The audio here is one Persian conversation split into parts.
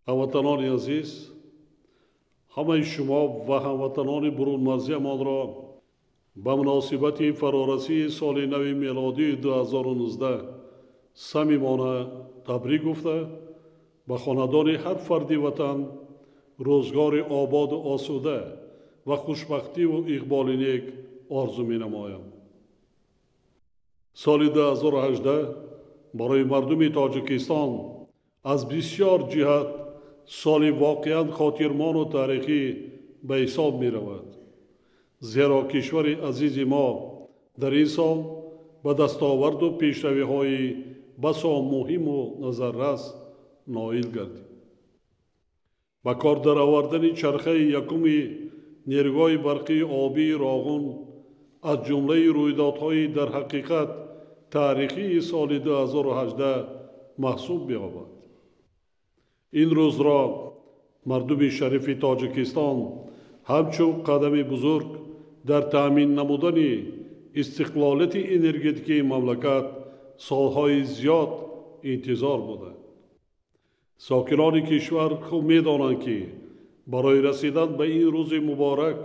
هموطنان عزیز، همه شما و هموطنان برون‌مرزیمان را به مناسبت فرارسی سال نو میلادی 2019 صمیمانه تبریک گفته به خاندان هر فرد وطن روزگار آباد و آسوده و خوشبختی و اقبال نیک آرزو می‌نمایم. سال 2018 برای مردم تاجیکستان از بسیار جهت سال واقعاً خاطرمان و تاریخی به حساب می رود. زیرا کشور عزیز ما در این سال به دستاورد و پیشروی های بسا مهم و نظررس نائل گردید. با کار در آوردن چرخه یکم نیروگاه برقی آبی راغون از جمله رویدادهای در حقیقت تاریخی سال 2018 محسوب می‌یابد. این روز را مردم شریف تاجیکستان همچون قدم بزرگ در تأمین نمودن استقلالیت انرژتیکی مملکت سالهای زیاد انتظار بودند. ساکنان کشور خوب می‌دانند که برای رسیدن به این روز مبارک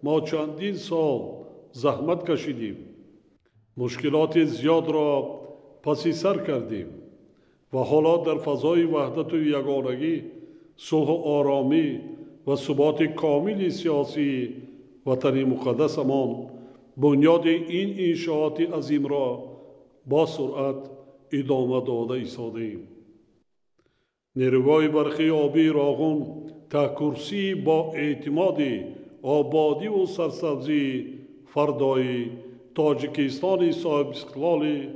ما چندین سال زحمت کشیدیم، مشکلات زیاد را پس سر کردیم و حالا در فضای وحدت و یگانگی، صلح و آرامی و ثبات کامل سیاسی وطن مقدسمان بنیاد این انشاءات عظیم را با سرعت ادامه داده ایستاده‌ایم. نیروگاه برقی آبی راغون تا کرسی با اعتماد آبادی و سرسبزی فردای تاجیکستان صاحب استقلال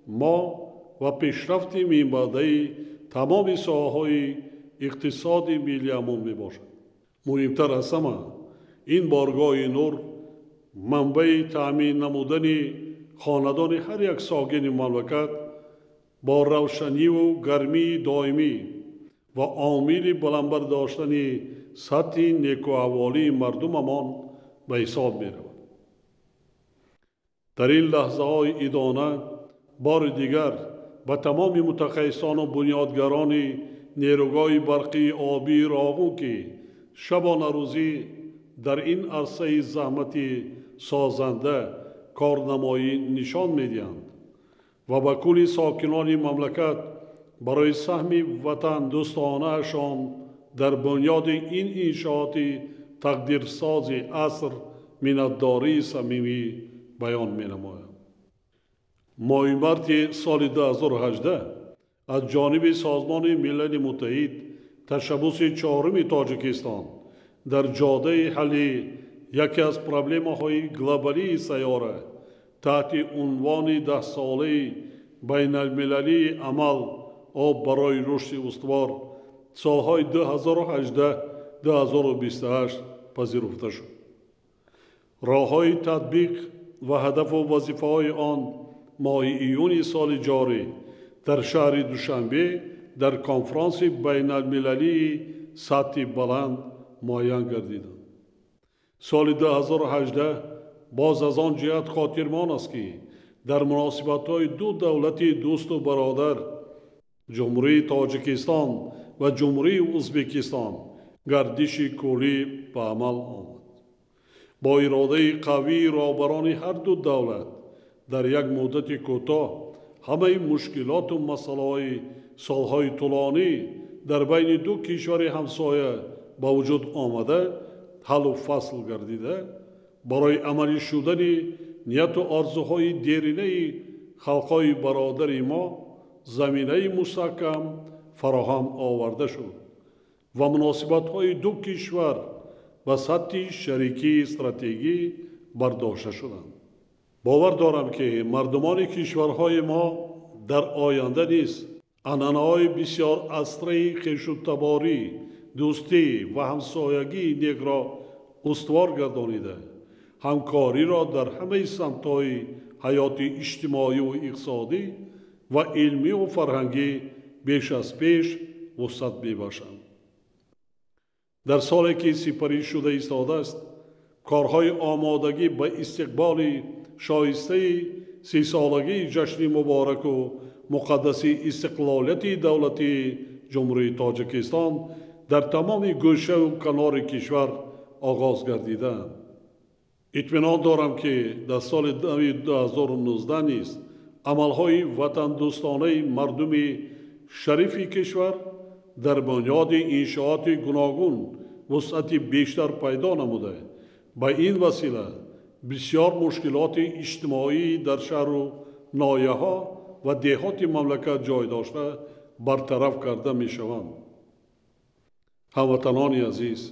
ما و پیشرفت منبعدی تمام ساحه‌های اقتصاد ملی‌مان میباشد. مهمتر از همه این بارگاه نور منبع تأمین نمودن خاندان هر یک ساکن مملکت با روشنی و گرمی دائمی و عامل بلندبر داشتن سطح نیکوحوالی مردممان به حساب می‌رود. در این لحظه های ادانه بار دیگر به تمام متخصصان و بنیادگران نیروگاه برقی آبی راغون که شبانه روزی در این عرصه زحمت سازنده کارنمایی نشان می‌دهند و به کل ساکنان مملکت برای سهم وطن دوستانه‌شان در بنیاد این انشاءات تقدیرساز عصر منتداری صمیمی بیان می‌نمایم. ماه مارس سال 2018 از جانب سازمان ملل متحد تشبث چهارم تاجیکستان در جاده حل یکی از پرابلم‌های گلوبالی سیاره تحت عنوان 10 ساله بین المللی عمل آب برای رشد استوار سالهای 2018-2028 پذیرفته شد. راه‌های تطبیق و هدف و وظیفه‌های آن ماه ایون سال جاری در شهر دوشنبه در کنفرانس بین المللی سطح بلند معین گردیدند. سال 2018 باز از آن جهت خاطرمان است که در مناسبت‌های دو دولت دوست و برادر جمهوری تاجیکستان و جمهوری ازبکستان گردش کلی به عمل آمد. با اراده قوی رهبران هر دو دولت در یک مدت کوتاه همه مشکلات و مسائل سالهای طولانی در بین دو کشور همسایه به وجود آمده حل و فصل گردیده برای عملی شدن نیت و آرزوهای دیرینه خلقهای برادر ما زمینه مستحکم فراهم آورده شد و مناسبت‌های دو کشور به سطح شریکی استراتژی برداشته شدند. باور دارم که مردمان کشورهای ما در آینده نیز عنعنه‌های بسیار اصلی خویشتباری، دوستی و همسایگی نیک را استوار گردانیده همکاری را در همه سمت‌های حیات اجتماعی و اقتصادی و علمی و فرهنگی بیش از پیش وسعت می‌بخشند. در سالی که سپری شده ایستاده است، کارهای آمادگی به استقبال شایسته 30 سالگی جشن مبارک و مقدس استقلالیت دولت جمهوری تاجیکستان در تمام گوشه و کنار کشور آغاز گردیدند. اطمینان دارم که در سال 2019 نیز عملهای وطن دوستانه مردم شریف کشور در بنیاد انشاءات گوناگون وسعت بیشتر پیدا نموده به این وسیله بسیار مشکلات اجتماعی در شهر و ناحیه‌ها و دهات مملکت جای داشته برطرف کرده می شوند. هموطنان عزیز،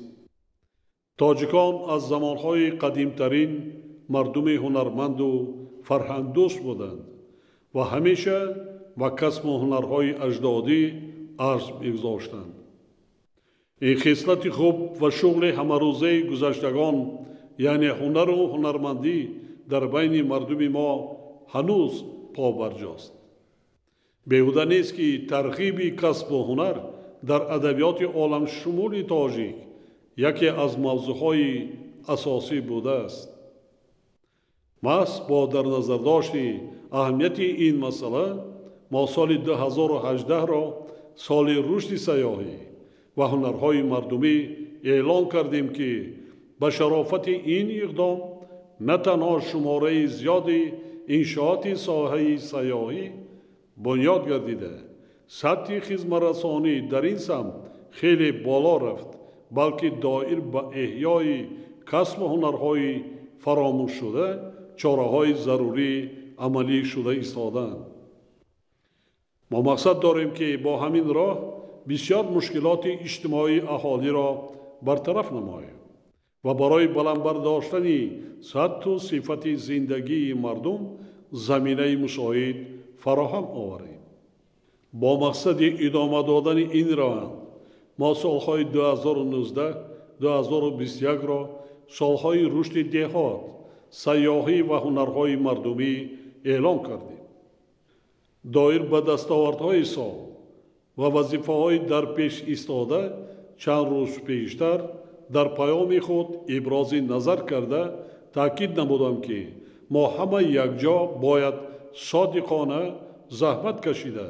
تاجیکان از زمانهای قدیمترین مردم هنرمند و فرهنگ دوست بودند و همیشه و کسب هنرهای اجدادی ارز می‌گذاشتند. این خصلت خوب و شغل همروزه گذشتگان یعنی هنر و هنرمندی در بین مردم ما هنوز پابرجاست. بیهوده نیست که ترغیب کسب و هنر در ادبیات عالم شمول تاجیک یکی از موضوعهای اساسی بوده است. محض با در نظر داشت اهمیت این مسئله ما سال 2018 را سال رشد سیاحی و هنرهای مردمی اعلان کردیم که به شرافت این اقدام نه تنها شماره زیادی انشاءات ساحه سیاحی بنیاد گردیده، سطح خدمت رسانی در این سمت خیلی بالا رفت، بلکه دایر به احیای کسب هنرهای فراموش شده چاره‌های ضروری عملی شده ایستادند. ما مقصد داریم که با همین راه بسیار مشکلات اجتماعی اهالی را برطرف نماییم و برای بلند برداشتن سطح و صفت زندگی مردم زمینه مساعد فراهم آوریم. با مقصد ادامه دادن این روند ما سالهای 2019 2021 را سالهای رشد دهات، سیاحی و هنرهای مردمی اعلام کردیم. دایر به دستاوردهای سال و وظیفه‌های در پیش ایستاده چند روز پیشتر در پیام خود ابراز نظر کرده تاکید نمودم که ما همه یکجا باید صادقانه زحمت کشیده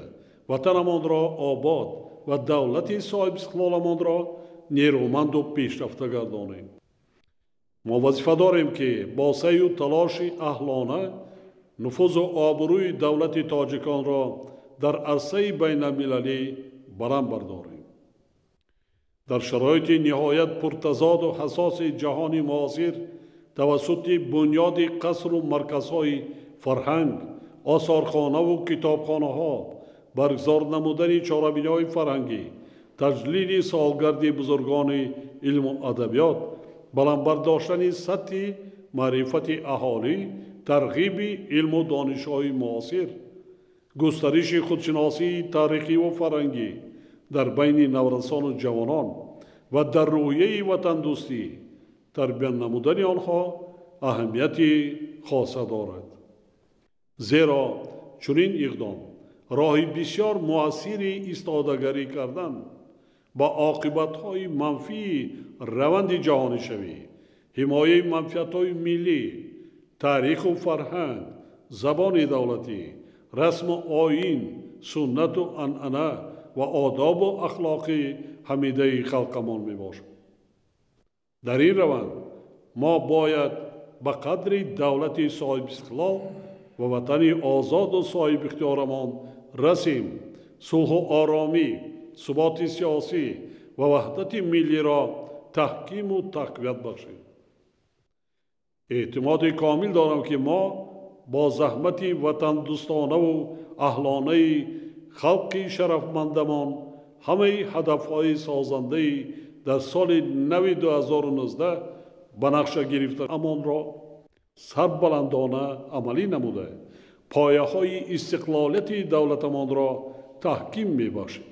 وطنمان را آباد و دولت صاحب استقلالمان را نیرومند و پیشرفته گردانیم. ما وظیفه داریم که با سعی و تلاش اهلانه نفوذ و آبروی دولت تاجیکان را در عرصه بین المللی بلند برداریم. در شرایط نهایت پرتضاد و حساس جهان معاصر توسط بنیاد قصر و مرکزهای فرهنگ، آثارخانه و کتابخانه ها برگزار نمودن چهارمین‌های فرهنگی، تجلیل سالگرد بزرگان علم و ادبیات، بلند برداشتن سطح معرفت اهالی، ترغیب علم و دانش‌های معاصر، گسترش خودشناسی تاریخی و فرهنگی در بین نورسان و جوانان و در رویه وطن دوستی تربیت نمودن آنها اهمیتی خاصه دارد. زیرا چنین اقدام راهی بسیار مؤثر ایستادگری کردن با عاقبت‌های منفی روند جهانی شوی، حمایه منفعت‌های ملی، تاریخ و فرهنگ، زبان دولتی، رسم و آیین، سنت و عنعنه و آداب و اخلاق حمیده خلقمان می باشد. در این روند ما باید به قدر دولت صاحب استقلال و وطن آزاد و صاحب اختیارمان رسیم صلح و آرامی، ثبات سیاسی و وحدت ملی را تحکیم و تقویت بخشیم. اعتماد کامل دارم که ما با زحمت وطن دوستانه و اهلانه خلق شرفمندمان همه هدفهای سازنده در سال نو 2019 به نقشه گرفته امان را سربلندانه عملی نموده پایه های استقلالیت دولتمان را تحکیم می باشیم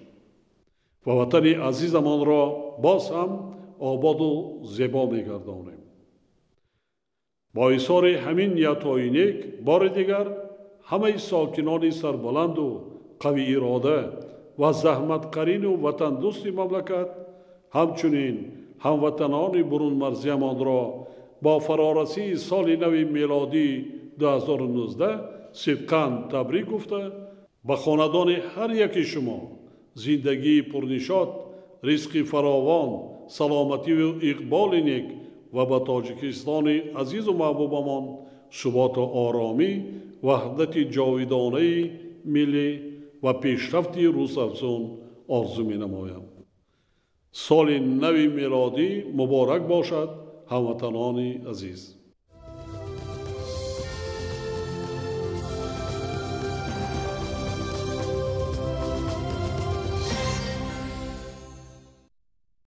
و وطن عزیزمان را باز هم آباد و زیبا می گردانیم. با ایثار همین نیت‌های نیک بار دیگر همه ساکنان سربلند و قوی اراده و زحمتکرین و وطن دوست مملکت همچنین هموطنان برون مرزیمان را با فرارسی سال نو میلادی 2019 صدقاً تبریک گفته به خاندان هر یک شما زندگی پرنشاط، رزق فراوان، سلامتی و اقبال نیک و به تاجیکستان عزیز و محبوبمان ثبات و آرامی، وحدت جاودانه ملی و پیشرفت روزافزون آرزو می نمایم. سال نو میلادی مبارک باشد هموطنان عزیز.